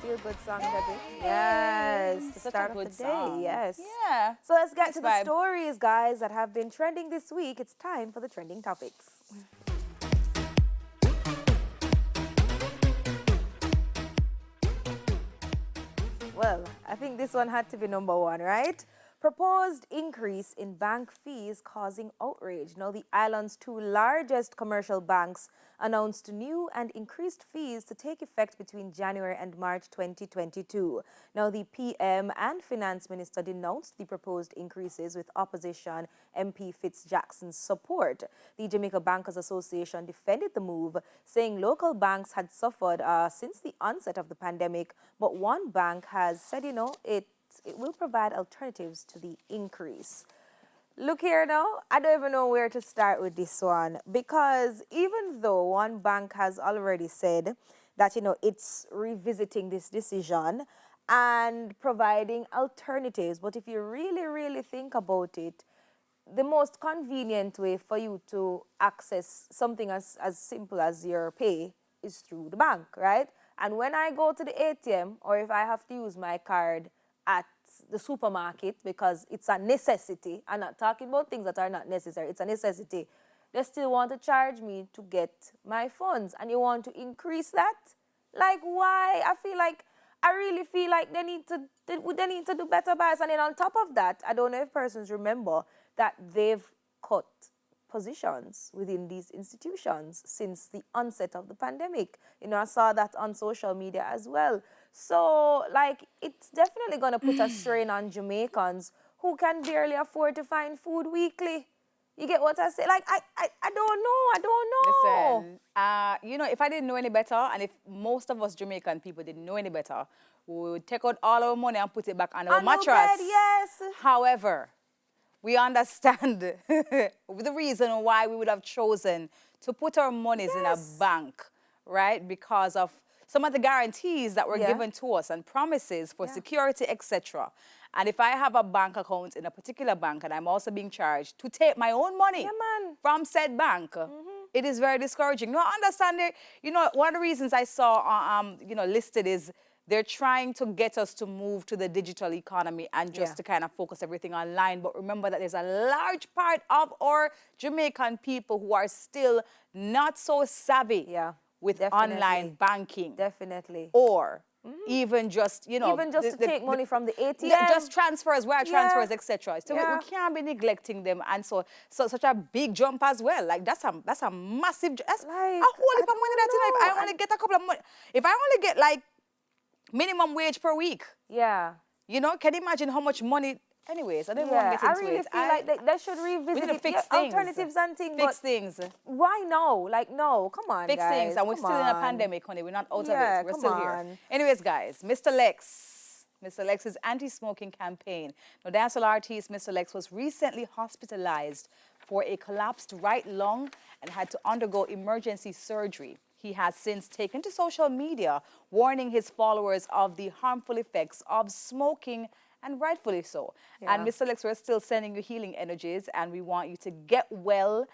feel-good song, Debbie. Yes, the Such start a of the good day, song. yes. Yeah. So let's get Nice to the vibe. stories, guys, that have been trending this week. It's time for the trending topics. Well, I think this one had to be number one, right? Proposed increase in bank fees causing outrage. Now, the island's two largest commercial banks announced new and increased fees to take effect between January and March 2022. Now, the PM and Finance Minister denounced the proposed increases with opposition MP Fitzjackson's support. The Jamaica Bankers Association defended the move, saying local banks had suffered since the onset of the pandemic, but one bank has said, it will provide alternatives to the increase. Look here now, I don't even know where to start with this one, because even though one bank has already said that, it's revisiting this decision and providing alternatives, but if you really, really think about it, the most convenient way for you to access something as simple as your pay is through the bank, right? And when I go to the ATM, or if I have to use my card at the supermarket because it's a necessity, I'm not talking about things that are not necessary, it's a necessity, they still want to charge me to get my funds, and you want to increase that? Like, why? I really feel like they need to do better by us. And then on top of that, I don't know if persons remember that they've cut positions within these institutions since the onset of the pandemic. I saw that on social media as well. So, it's definitely going to put a strain on Jamaicans who can barely afford to find food weekly. You get what I say? I don't know. Listen, if I didn't know any better, and if most of us Jamaican people didn't know any better, we would take out all our money and put it back on our mattress. Bed, yes. However, we understand the reason why we would have chosen to put our monies in a bank, right? Because of some of the guarantees that were given to us and promises for security, etc. And if I have a bank account in a particular bank and I'm also being charged to take my own money from said bank, it is very discouraging. No, I understand it. One of the reasons I saw, listed is they're trying to get us to move to the digital economy and just to kind of focus everything online. But remember that there's a large part of our Jamaican people who are still not so savvy with online banking. Definitely. Or even just, even just to take money from the ATM. Just transfers, wire transfers, etc. So we can't be neglecting them. And so such a big jump as well. Like, that's a massive, that's a whole heap of money. If I only get a couple of money, if I only get like minimum wage per week. Yeah. Can you imagine how much money? Anyways, I don't want to get into it. I really feel like they should revisit it. Fix things. Alternatives and things. Fix things. Why no? No, come on, Fix guys. things. And we're still in a pandemic, honey. We're not out of it. We're still here. Anyways, guys, Mr. Lexx's anti-smoking campaign. Now, dancehall artist Mr. Lexx was recently hospitalized for a collapsed right lung and had to undergo emergency surgery. He has since taken to social media, warning his followers of the harmful effects of smoking, and rightfully so. And Mr. Lexx, we're still sending you healing energies, and we want you to get well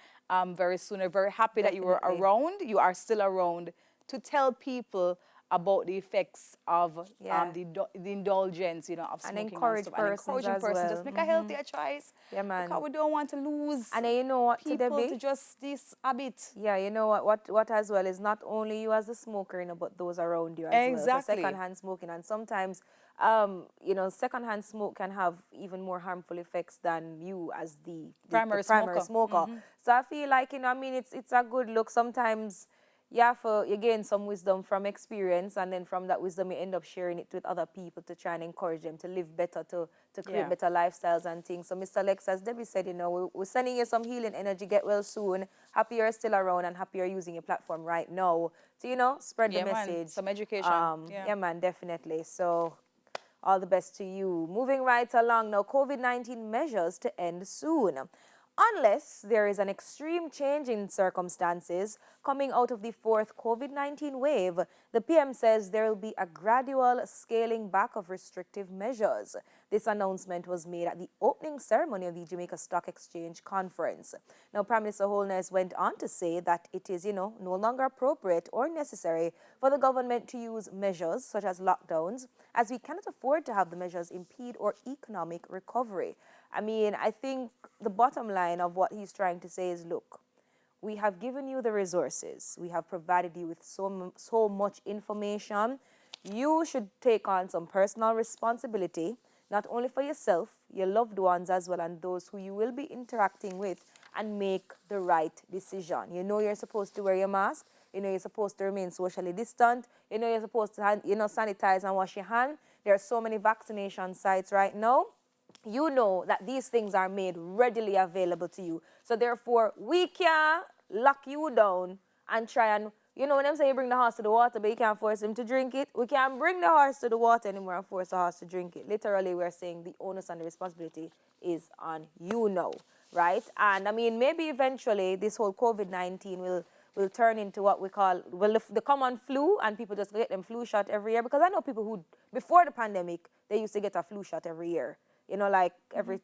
very soon. We're very happy that you were around. You are still around to tell people about the effects of the indulgence, of smoking. And encouraging persons just make a healthier choice. Yeah, man. Because we don't want to lose and you know what, people to just this habit. Yeah, you know what as well is not only you as the smoker, but those around you as well. Exactly. So secondhand smoking, and sometimes, secondhand smoke can have even more harmful effects than you as the primary smoker. So I feel like, it's a good look. Sometimes you gain some wisdom from experience, and then from that wisdom you end up sharing it with other people to try and encourage them to live better, to create better lifestyles and things. So Mr. Lexx, as Debbie said, we're sending you some healing energy. Get well soon. Happy you're still around, and happy you're using your platform right now to, spread the message. Man. Some education. Yeah, man, definitely. So all the best to you. Moving right along now, COVID-19 measures to end soon. unless there is an extreme change in circumstances coming out of the fourth COVID-19 wave. The PM says there will be a gradual scaling back of restrictive measures. This announcement was made at the opening ceremony of the Jamaica Stock Exchange Conference. Now, Prime Minister Holness went on to say that it is, no longer appropriate or necessary for the government to use measures such as lockdowns, as we cannot afford to have the measures impede our economic recovery. I mean, I think the bottom line of what he's trying to say is, look, we have given you the resources. We have provided you with so much information. You should take on some personal responsibility, not only for yourself, your loved ones as well, and those who you will be interacting with, and make the right decision. You know you're supposed to wear your mask. You know you're supposed to remain socially distant. You know you're supposed to, sanitize and wash your hands. There are so many vaccination sites right now. You know that these things are made readily available to you. So therefore, we can't lock you down and try and, when them say you bring the horse to the water, but you can't force him to drink it. We can't bring the horse to the water anymore and force the horse to drink it. Literally, we're saying the onus and the responsibility is on you now, right? And I mean, maybe eventually this whole COVID-19 will turn into what we call, the common flu, and people just get them flu shot every year. Because I know people who, before the pandemic, they used to get a flu shot every year. Like every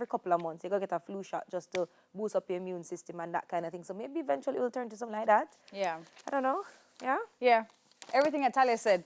couple of months, you go get a flu shot just to boost up your immune system and that kind of thing. So maybe eventually it will turn to something like that. Yeah. I don't know. Yeah? Yeah. Everything Atalia said.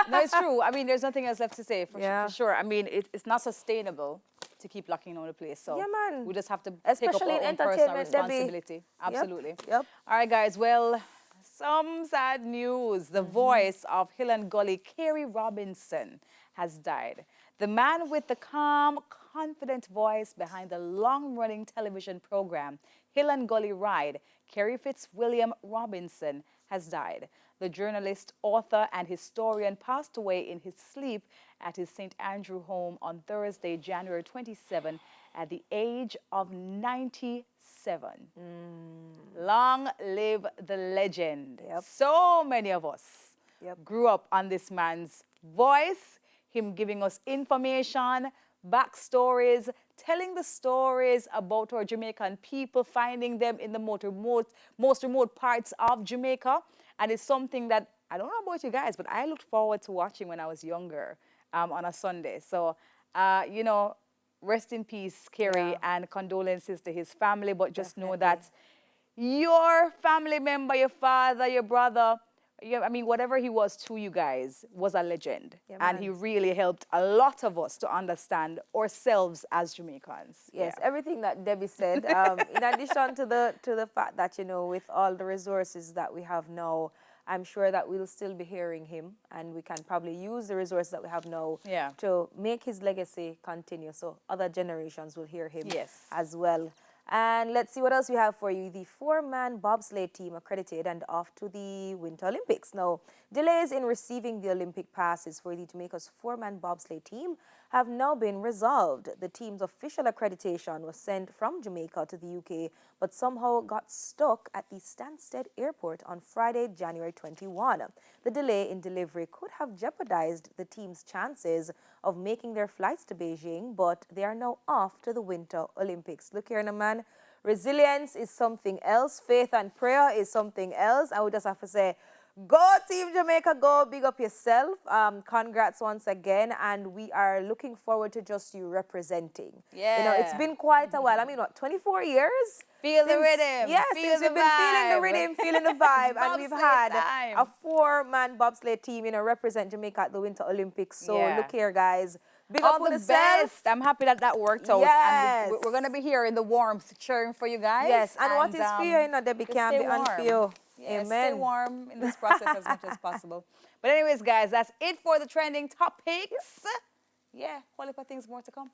No, it's true. I mean, there's nothing else left to say for sure. I mean, it's not sustainable to keep locking down the place. So yeah, man. we just have to Especially take up our in own personal entertainment, responsibility. Debbie. Absolutely. Yep. All right, guys. Well, some sad news. The voice of Hill and Gully, Kerry Robinson, has died. The man with the calm, confident voice behind the long-running television program Hill and Gully Ride, Kerry Fitzwilliam Robinson, has died. The journalist, author, and historian passed away in his sleep at his St. Andrew home on Thursday, January 27, at the age of 97. Long live the legend. Yep. So many of us grew up on this man's voice, him giving us information, backstories, telling the stories about our Jamaican people, finding them in the most remote parts of Jamaica. And it's something that, I don't know about you guys, but I looked forward to watching when I was younger on a Sunday. So, rest in peace, Kerry, and condolences to his family. But just know that your family member, your father, your brother, whatever he was to you guys was a legend. Yeah, and he really helped a lot of us to understand ourselves as Jamaicans. Yes, everything that Debbie said. In addition to the fact that, with all the resources that we have now, I'm sure that we'll still be hearing him, and we can probably use the resources that we have now to make his legacy continue. So other generations will hear him as well. And let's see what else we have for you. The 4-man bobsled team accredited and off to the Winter Olympics. Now, delays in receiving the Olympic passes for the Jamaica's 4-man bobsled team have now been resolved. The team's official accreditation was sent from Jamaica to the UK, but somehow got stuck at the Stansted Airport on Friday, January 21. The delay in delivery could have jeopardized the team's chances of making their flights to Beijing, but they are now off to the Winter Olympics. Look here, man. Resilience is something else. Faith and prayer is something else. I would just have to say, go Team Jamaica, go, big up yourself. Congrats once again, and we are looking forward to just you representing. Yeah. It's been quite a while. 24 years? Feel the rhythm. Yes, since we've been feeling the rhythm, feeling the vibe, and we've had a 4-man bobsled team, represent Jamaica at the Winter Olympics. So look here, guys. Big up all the on yourself. best. I'm happy that worked out. Yes. And we're going to be here in the warmth cheering for you guys. Yes, and what is fear, Debbie, can be unfear. Yes, Amen. Stay warm in this process as much as possible. But anyways, guys, that's it for the trending topics. Yeah, whole heap of things more to come.